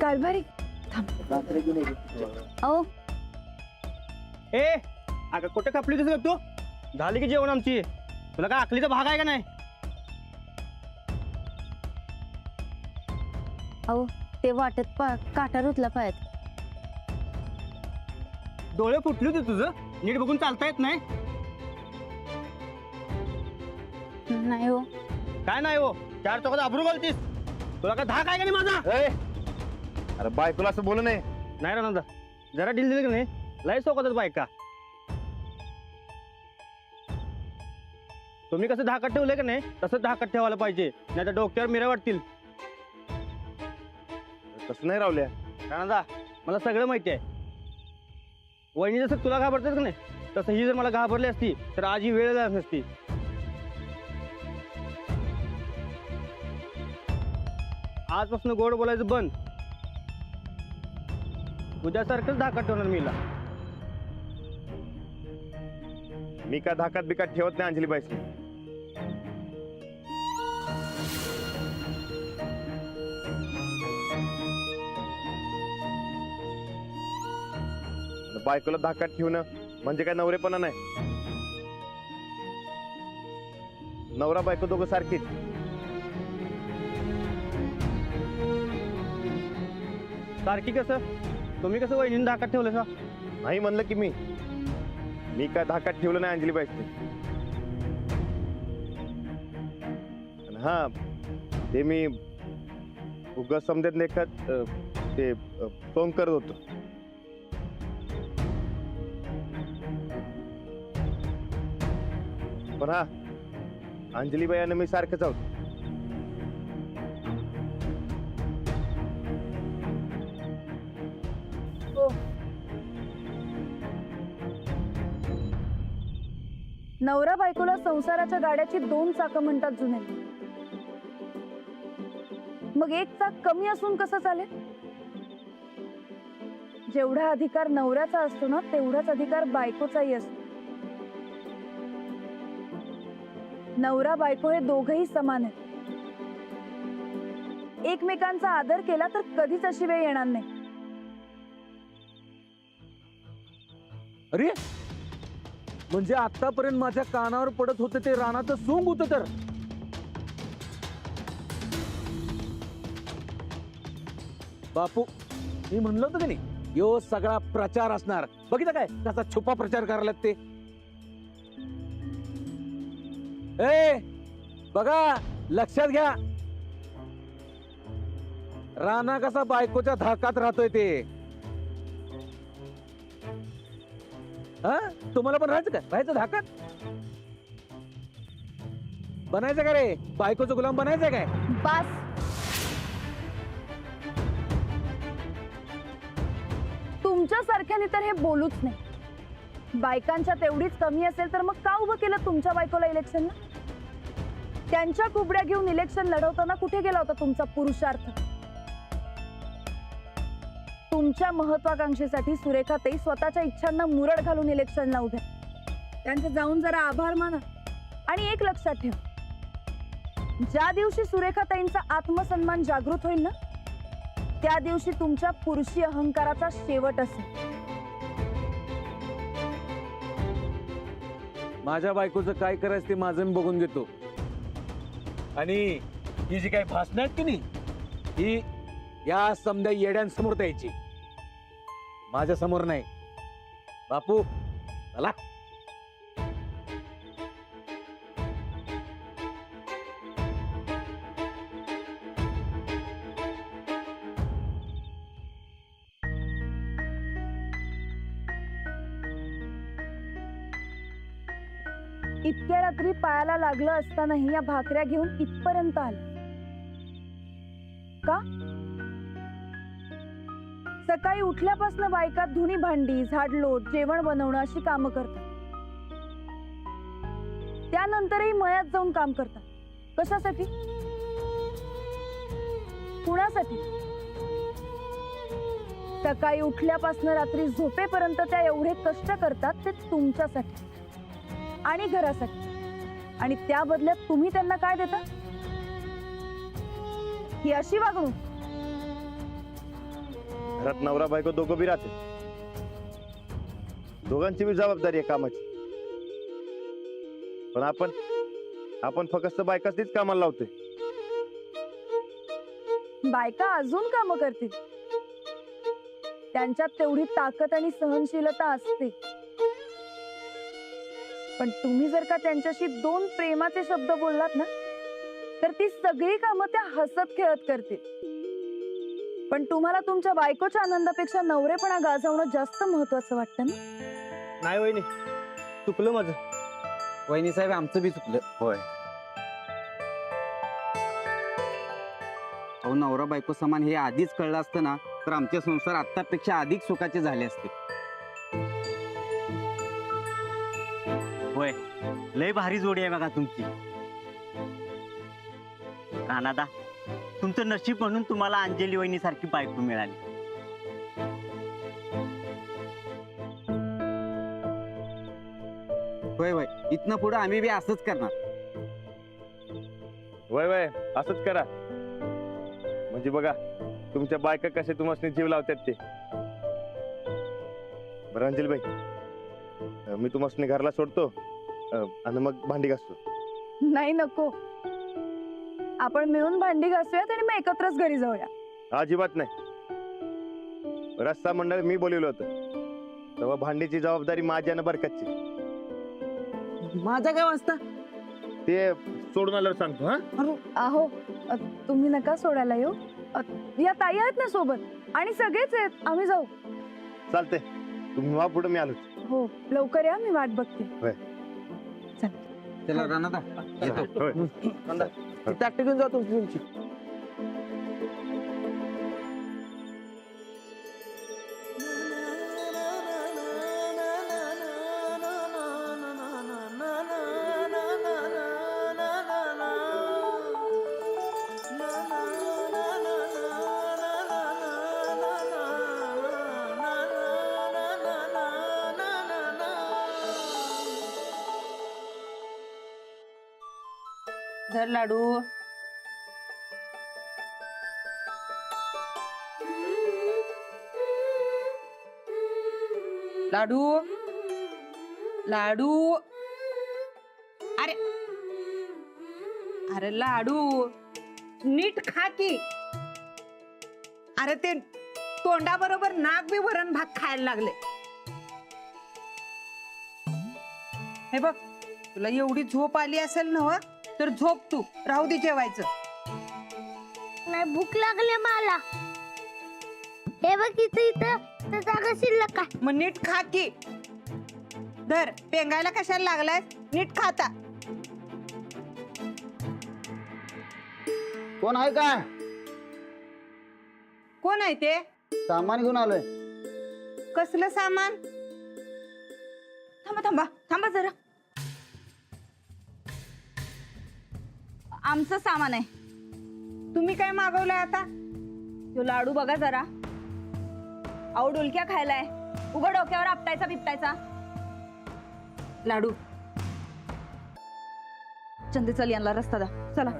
कारभारी अहो ए अगं कुठे कापली तुझं तू झाली की जेवण आमची तुला काय आखलीचा भाग आहे का नाही अहो ते वाटत काटा रुतला पायात. डोळे फुटले होते तुझं नीट बघून चालता येत नाही नाही हो. काय नाही हो 4 चौकात आबरू घालतीस तुला काय धाक आहे का नाही माझा अरे बाय तुला असं बोलू नये. नाही राणा जरा ढील दिली की नाही लय चौकातच बायका तुम्ही कसं धाकात ठेवलंय का नाही तसंच धाकात ठेवायला पाहिजे नाही तर डोक्यावर मिऱ्या वाटतील. तसं नाही रावल्या. राणा मला सगळं माहिती आहे वहिनी जसं तुला घाबरतेस का नाही तसं ही जर मला घाबरली असती तर आज ही वेळ झाली नसती. आजपासून गोड बोलायचं बंद उद्यासारखंच धाकात ठेवणार मीला. मी काय धाकात बिकात ठेवत नाही अंजली बाईची. बायकोला धाकात ठेवणं म्हणजे काय नवरेपणा नाही. नवरा बायको दोघं सारखीच. सारखी कसं तुम्ही कसं वहिनीने धाकात ठेवलं का नाही म्हणलं की मी काय धाकात ठेवलं नाही अंजली बाईची. हा ते मी उगा समजत लेखत ते सोंग करत होतो. पण हा अंजली बाई आणि मी सारखेच आहोत. नवरा बायकोला संसाराच्या गाड्याची 2 चाकं म्हणतात जुने. मग एक चाक कमी असून कसं चालेल. जेवढा अधिकार नवऱ्याचा असतो ना तेवढाच अधिकार बायकोचाही असतो. नवरा बायको हे दोघही समान आहेत. एकमेकांचा आदर केला तर कधीच अशी वेळ येणार नाही. अरे म्हणजे आतापर्यंत माझ्या कानावर पडत होते ते रानाचं सोंग होतं तर बापू मी म्हणलं होतं का नाही यो सगळा प्रचार असणार. बघितलं काय कसा छुपा प्रचार करायला ते. ए बघा लक्षात घ्या राणा कसा बायकोच्या धाकात राहतोय ते. हा तुम्हाला पण राहायचं का राहायचं धाकात बनायचं का रे बायकोचं गुलाम बनायचं काय. बास. तुमच्या सारख्याने तर हे बोलूच नाही. बायकांच्या तेवढीच कमी असेल तर मग का उभं केलं तुमच्या बायकोला इलेक्शनला. त्यांच्या कुबड्या घेऊन इलेक्शन लढवताना कुठे गेला होता तुमचा पुरुषार्थ. तुमच्या महत्वाकांक्षेसाठी सुरेखाताई स्वतःच्या इच्छांना मुरड घालून इलेक्शनला उभ्या. त्यांचे जाऊन जरा आभार माना. आणि एक लक्षात ठेव ज्या दिवशी सुरेखाताईंचा आत्मसन्मान जागृत होईल ना त्या दिवशी तुमच्या पुरुषी अहंकाराचा शेवट असेल. माझ्या बायकोचं काय करायचं ते माझं मी बघून घेतो. आणि ही जी काही भाषण आहेत की नाही ही या समद्या येड्यांसमोर द्यायची माझ्या समोर नाही. बापू चला. इतक्या रात्री पायाला लागलं असतानाही या भाकऱ्या घेऊन इथपर्यंत आले का. सकाळी उठल्यापासून बायका धुणी भांडी झाडलोट जेवण बनवणं अशी कामं करतात. त्यानंतरही मळ्यात जाऊन काम करतात. कशासाठी? कुणासाठी? सकाळी उठल्यापासून रात्री झोपेपर्यंत त्या एवढे कष्ट करतात ते तुमच्यासाठी आणि घरासाठी. आणि त्या बदल्यात तुम्ही त्यांना काय देता? ही अशी वागणूक. घरात नवरा बायको दोघं बी राहते, दोघांची बी जबाबदारी आहे कामाची. पण आपण फक्त बायकाच कामाला लावतोय. बायका अजून कामं करतील, त्यांच्यात तेवढी ताकद आणि सहनशीलता असते. पण तुम्ही जर का त्यांच्याशी 2 प्रेमाचे शब्द बोललात ना, तर ती सगळी कामं त्या हसत खेळत करतील. पण तुम्हाला तुमच्या बायकोच्या आनंदापेक्षा नवरेपणा गाजवणं जास्त महत्वाचं वाटतं ना? नाही वहिनी, चुकलं माझं. वहिनी साहेब आमचं बी चुकलं. होय, अहो नवरा बायको समान हे आधीच कळलं असतं ना, तर आमचे संसार आतापेक्षा अधिक सुखाचे झाले असते. होय, लय भारी जोडी आहे बघा तुमची. राणादा, तुमचं नशीब म्हणून तुम्हाला अंजली वहिनी सारखी बायको मिळाली. होय होय, इथनं पुढे आम्ही बी असंच करणार. वय असंच करा. म्हणजे बघा तुमच्या बायका कसे तुम्हाला जीव लावतात ते. बरं अंजलीबाई, मी तुम्हाला घरला सोडतो आणि मग भांडी घासतो. नाही, नको. आपण मिळून भांडी घासूयात आणि मग एकत्रच घरी जाऊया. अजिबात नाही. रस्ता मंडळ मी बोलवलं होतं, तेव्हा भांडीची जबाबदारी माझी आणि बरकतची. माझा काय वाजता? ते सोडून आल्यावर सांगतो. हा, अहो, तुम्ही नका सोडायला येऊ. या ताई आहेत ना सोबत आणि सगळेच आहेत. आम्ही जाऊ. चालते. तुम्ही वा पुढे, मी आलो. हो, लवकर या, मी वाट बघते. होय. चला राणादा येतो. होय. ताट घेऊन जा तुमची. धर लाडू. लाडू लाडू. अरे अरे लाडू नीट खा की. अरे ते तोंडाबरोबर नाक बी वरण भात खायला लागले. हे बघ, तुला एवढी झोप आली असेल ना, तर झोप तू. राहू दे जेवायचं. नाही, भूक लागले मला. हे बघ इथं जागा शिल्लक आहे. मग नीट खा की. धर, पेंगायला कशाला लागलाय? नीट खाता. कोण आहे का? कोण आहे ते? सामान घेऊन आलोय. कसलं सामान? थांबा थांबा थांबा जरा. आमचं सामान आहे. तुम्ही काय मागवलंय आता? तो लाडू बघा जरा. अहो, डुलक्या खायलाय. उघड डोक्यावर आपटायचा बिपटायचा लाडू. चंदे, चल यांना रस्ता दा. चला.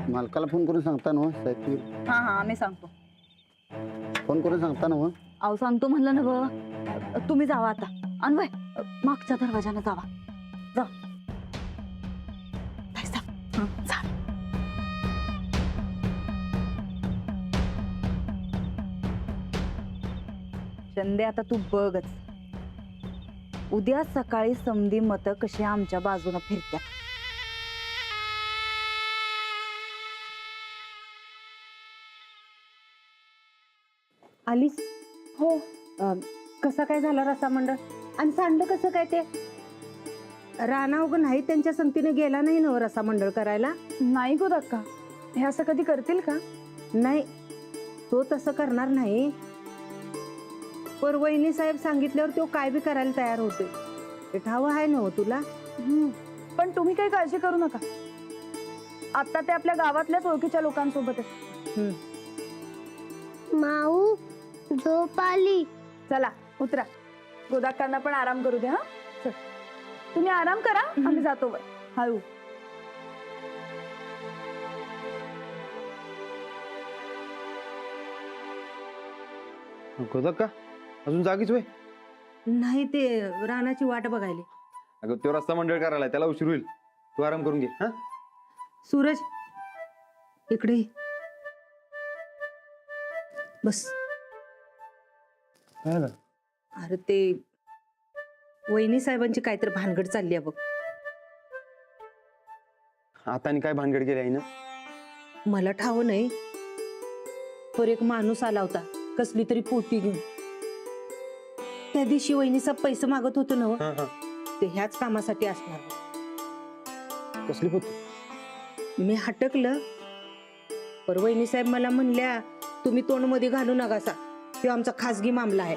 मालकाला फोन करून सांगता ना साहेब? हा हा, आम्ही सांगतो. फोन करून सांगता ना? अहो, सांगतो म्हणलं ना ब. तुम्ही जावा आता. अन्वय, मागच्या दरवाजाने जावा. जा. जा. चंदे, आता तू बघच. उद्या सकाळी समधी मतं कशी आमच्या बाजूने फिरत्यात. आलीस? हो. कसा काय झाला रस्सा मंडळ आणि सांडलं कसं काय ते? राणा उगं नाही त्यांच्या संगतीने गेला नाही ना रस्सा मंडळ करायला? नाही गो धक्का, हे असं कधी करतील का? नाही, तो तसं करणार नाही. पर वहिनी साहेब सांगितल्यावर तो काय बी करायला तयार होते. ते ठाव आहे ना हो तुला? पण तुम्ही काही काळजी करू नका, आता ते आपल्या गावातल्याच ओळखीच्या लोकांसोबत आहे. माऊ झोप आली. चला उतरा, गोदाकांना पण आराम करू द्या. चल तुम्ही आराम करा, आम्ही जातो वर. हळू. गोदक्का अजून जागीच होय? नाही, ते रानाची वाट बघायला. अगं तो रस्ता मंडळ करायला त्याला उशीर होईल. तू आराम करून घे. हा सूरज इकडे ये. बस. काय झालं? अरे ते वहिनी साहेबांची काहीतरी भानगड चालली आहे बघ. आता आणि काय भानगड केली आहे ना? मला ठाव नाही, पर एक माणूस आला होता कसली तरी पोती घेऊन. त्या दिवशी वहिनी साहेब पैसे मागत होतो ना, ते ह्याच कामासाठी असणार. कसली पोत? मी हटकलं, पर वहिनी साहेब मला म्हणल्या तुम्ही तोंड मध्ये घालू नकासा, तो आमचा खासगी मामला आहे.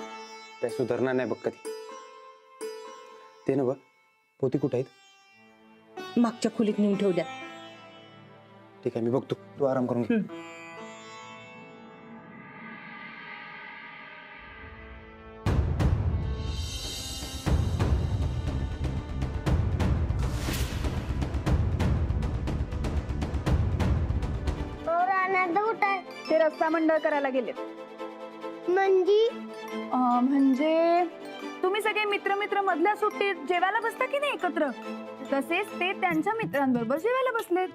काय सुधारणार नाही बघ कधी. ते ना बघ, पोती कुठे आहेत? मागच्या खोलीत नेऊन ठेवल्या. ठीक आहे, मी बघतो, तू आराम करून घे. रानात कुठे? ते रस्ता मंडळ करायला गेले. म्हणजे तुम्ही सगळे मित्र मित्र मधल्या सुट्टीत जेवायला बसता की नाही एकत्र, तसेच ते त्यांच्या मित्रांबरोबर जेवायला बसलेत.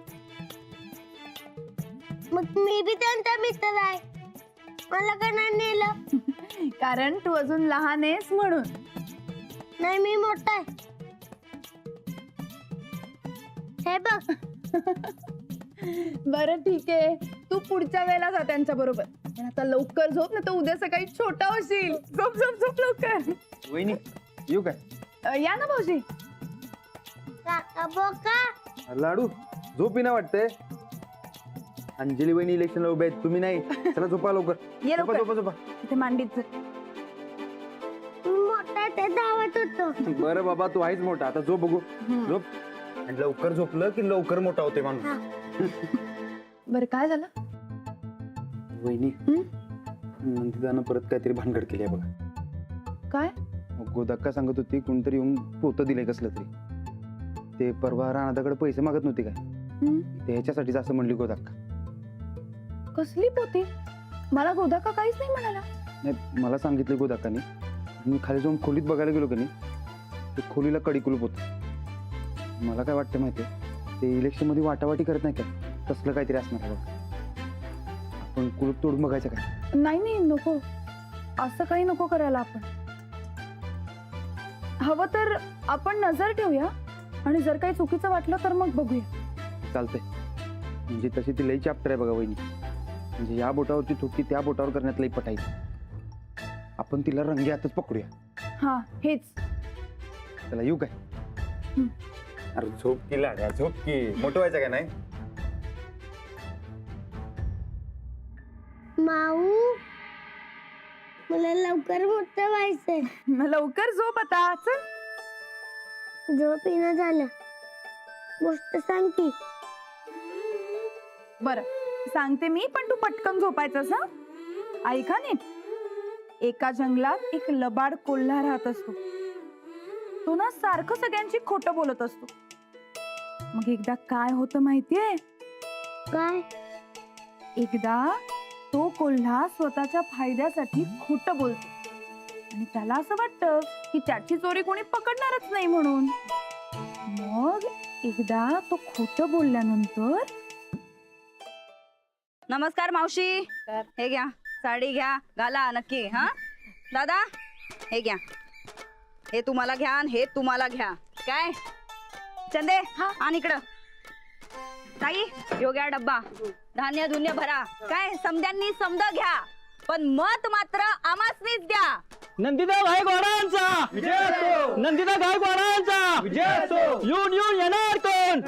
मग मी बी त्यांचा मित्र आहे, मला का नाही नेलं? कारण तू अजून लहान आहेस म्हणून. नाही, मी मोठा आहे. हे बघ. बरं ठीक आहे, तू पुढच्या वेळेला जा त्यांच्या बरोबर. पण आता लवकर झोप, ना तर उद्या सकाळी छोटा होशील. झोप झोप झोप लवकर. वहिनी येऊ काय? या ना भाऊजी. काका बोका. लाडू झोपी ना वाटतंय. अंजली वहिनी इलेक्शनला उभे आहेत, तुम्ही नाही. चला झोपा लवकर. ये झोपा लवकर. झोपा झोपा. इथे मांडीत. मी मोठा आहे, ते धावत होतो. बरं बाबा, तू आहेच मोठा, आता झोप बघू. झोप. आणि लवकर झोपलं की लवकर मोठा होते माणूस. बरं काय झालं? वहिनी नंदितानं परत काहीतरी भानगड केली आहे बघा. काय? गोदाक्का सांगत होती कोणतरी येऊन पोतं दिलंय कसलं तरी. ते परवा राणादाकडे पैसे मागत नव्हते काय, ते ह्याच्यासाठीच असं म्हणली गोदाक्का. कसली पोती? मला गोदाका काहीच नाही म्हणाला. नाही, मला सांगितलं गोदाक्काने. मी खाली जाऊन खोलीत बघायला गेलो की नाही, ते खोलीला कडी कुलूप होतं. मला काय वाटतं माहितीये, ते इलेक्शन मध्ये वाटावाटी करत नाही काय, तसलं काहीतरी असणार आहे बघ. आपण कुलूप तोडून बघायचं काय? नाही नाही नको, असं काही नको करायला. आपण हवं तर आपण नजर ठेवूया, आणि जर काही चुकीचं वाटलं तर मग बघूया. चालतंय. म्हणजे तशी ती लई चॅप्टर आहे बघा वहिनी. म्हणजे या बोटावरची चुकी त्या बोटावर करण्यात लई पटायची. आपण तिला रंगे हातच पकडूया. हा हेच. त्याला येऊ काय? अरे झोप की लाड्या, झोप की. मोठं व्हायचं काय नाही? माऊ, मला लवकर मोठं व्हायचंय. मग लवकर झोप आता. चल. झोप येणं झालं. गोष्ट सांग की. बरं सांगते मी, पण तू पटकन झोपायचंस. हा ऐका नीट. एका जंगलात एक लबाड कोल्हा राहत असतो. तो ना सारखं सगळ्यांची खोटं बोलत असतो. मग एकदा काय होतं माहितीये? काय? एकदा तो कोल्हा स्वतःच्या फायद्यासाठी खोटं बोलतो, आणि त्याला असं वाटतं की त्याची चोरी कोणी पकडणारच नाही म्हणून. मग एकदा तो खोटं बोलल्यानंतर. नमस्कार मावशी, हे घ्या साडी, घ्या घाला नक्की. हा दादा, हे घ्या. हे तुम्हाला घ्या आणि हे तुम्हाला घ्या. काय चंदे, आणि इकडं ताई यो घ्या डब्बा. धान्य धुन्य भरा. काय समद्यांनी समद घ्या. पण मत मात्र आम्हासनीच द्या. नंदिता गायकवाडांचा नंदिता गायकवाडांचा येऊन येऊन येणार कोण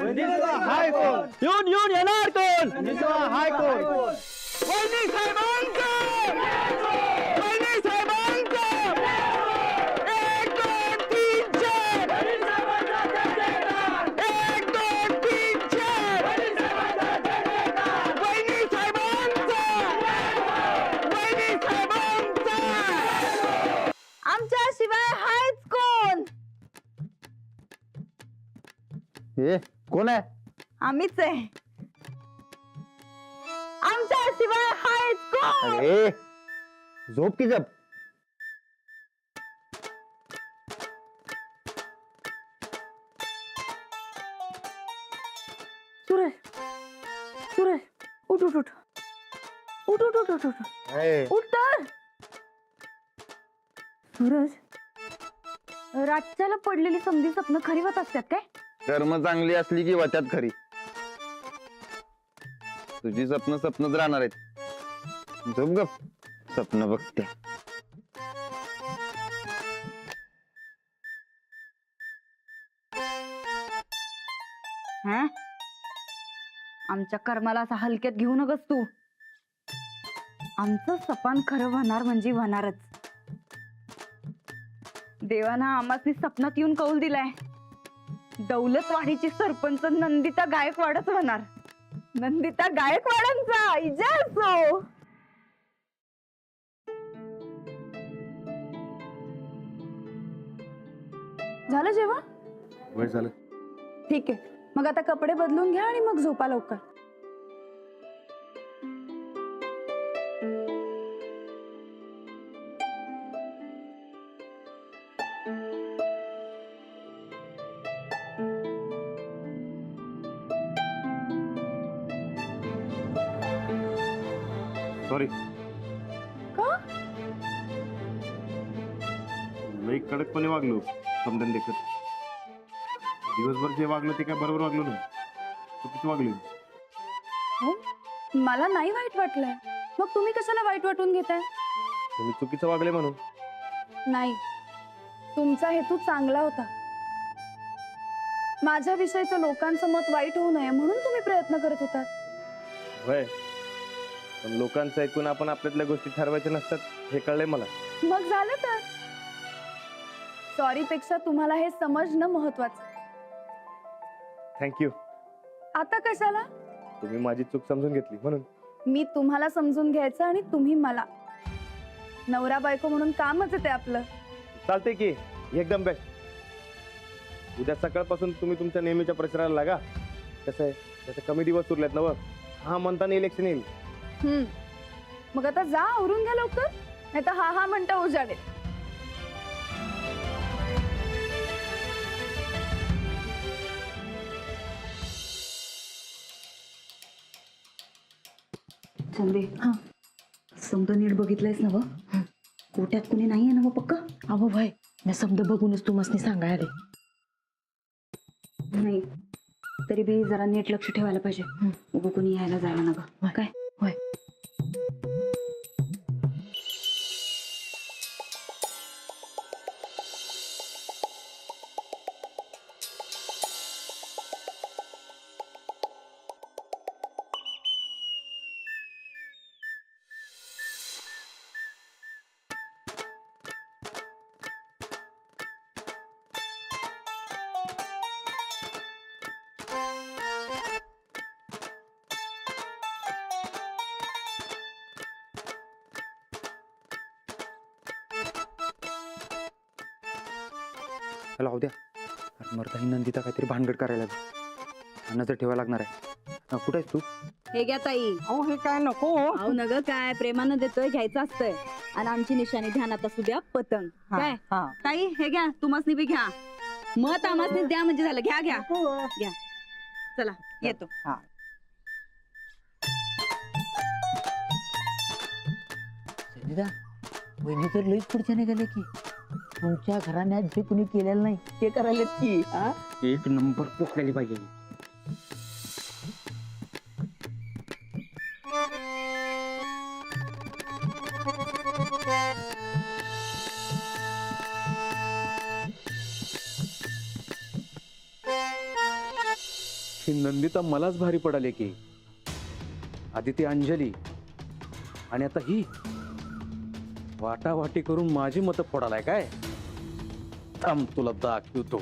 येऊन येऊन येणार कोण वहिनी साहेबांचा वहिनी साहेबांचा 1 2 3 4 1 2 3 4 वहिनी साहेबांचा वहिनी साहेबांचा आमच्या शिवाय हायच कोण? हे कोण आहे? आम्हीच आहे. आमच्या शिवाय हायच कोण? अरे झोप की जप. सुरेश सुरेश उठ उठ उठ उठ उठ उठ उठ उठ उठ तर. सूरज, रातच्याला पडलेली समधी स्वप्न खरी होत असतात काय? कर्म चांगली असली की वाट्यात खरी. तुझी स्वप्न स्वप्नच राहणार आहेत. झोप गप, स्वप्न बघते. हा? आमच्या कर्माला असा हलक्यात घेऊ नकस तू. आमचं सपान खरं होणार म्हणजे होणारच. देवानं आम्हासनी सपनात येऊन कौल दिलाय. दौलतवाडीची सरपंच नंदिता गायकवाडच होणार. नंदिता गायकवाडांचा इजय असो. झालं जेवण? वय झालं. ठीक आहे, मग आता कपडे बदलून घ्या आणि मग झोपा लवकर. सॉरी. का? लई कडकपणे वागलो समजून देखत. दिवसभर जे वागलो ते काय बरोबर वागलो ना. चुकीचं वागलो. हो, मला नाही वाईट वाटलंय. मग तुम्ही कशाला वाईट वाटून घेताय? तुम्ही चुकीचं वागले म्हणून. नाही, तुमचा हेतू चांगला होता. माझ्या विषयीचं लोकांचं मत वाईट होऊ नये म्हणून तुम्ही प्रयत्न करत होतात. होय, पण लोकांचं ऐकून आपण आपल्यातल्या गोष्टी ठरवायच्या नसतात हे कळलंय मला. मग झालं तर. सॉरी पेक्षा तुम्हाला हे समजणं महत्वाचं. थँक्यू. आता कशाला? तुम्ही माझी चूक समजून घेतली म्हणून. मी तुम्हाला समजून घ्यायचं आणि तुम्ही मला. नवरा बायको म्हणून कामच आहे ते आपलं. चालते की एकदम बेस्ट. उद्या सकाळपासून तुम्ही तुमच्या नेहमीच्या प्रचाराला लागा. कसं आहे, त्याचे कमी दिवस उरलेत ना. हा म्हणताना इलेक्शन येईल. मग आता जा, आवरून घ्या लवकर, नाही तर हा म्हणता उजाडेल. चंदे, समजा नीट बघितलंयस ना? कोट्यात कुणी नाहीये ना पक्का? अहो भाई, मी समजा बघूनच तू मस्त सांगायला. नाही, तरी बी जरा नीट लक्ष ठेवायला पाहिजे. उभं कोणी यायला जायला ना ग. काय होय. लावू द्या. अरे मरता ही नंदिता काहीतरी भानगड करायला लागली. नजर ठेवायला लागणार आहे. कुठे आहेस तू? हे घ्या ताई. अहो हे काय नको. अहो नग काय प्रेमानं देतोय, घ्यायचं असतंय. आणि आमची निशाणी ध्यानात असू द्या, पतंग. काय ताई, हे घ्या, तुम्हासनी बी घ्या. मत आम्हासनी द्या म्हणजे झालं. घ्या घ्या घ्या. चला येतो. वहिनी तर लईच पुढच्या निघाले की. तुमच्या घराण्यात जे कुणी केलेलं नाही ते करायला की. एक नंबर पोखलेली पाहिजे. ही नंदिता मलाच भारी पडाली की. आधी ती अंजली आणि आता ही वाटावाटी करून माझी मतं फोडालाय काय. थांब तुला दाखवतो.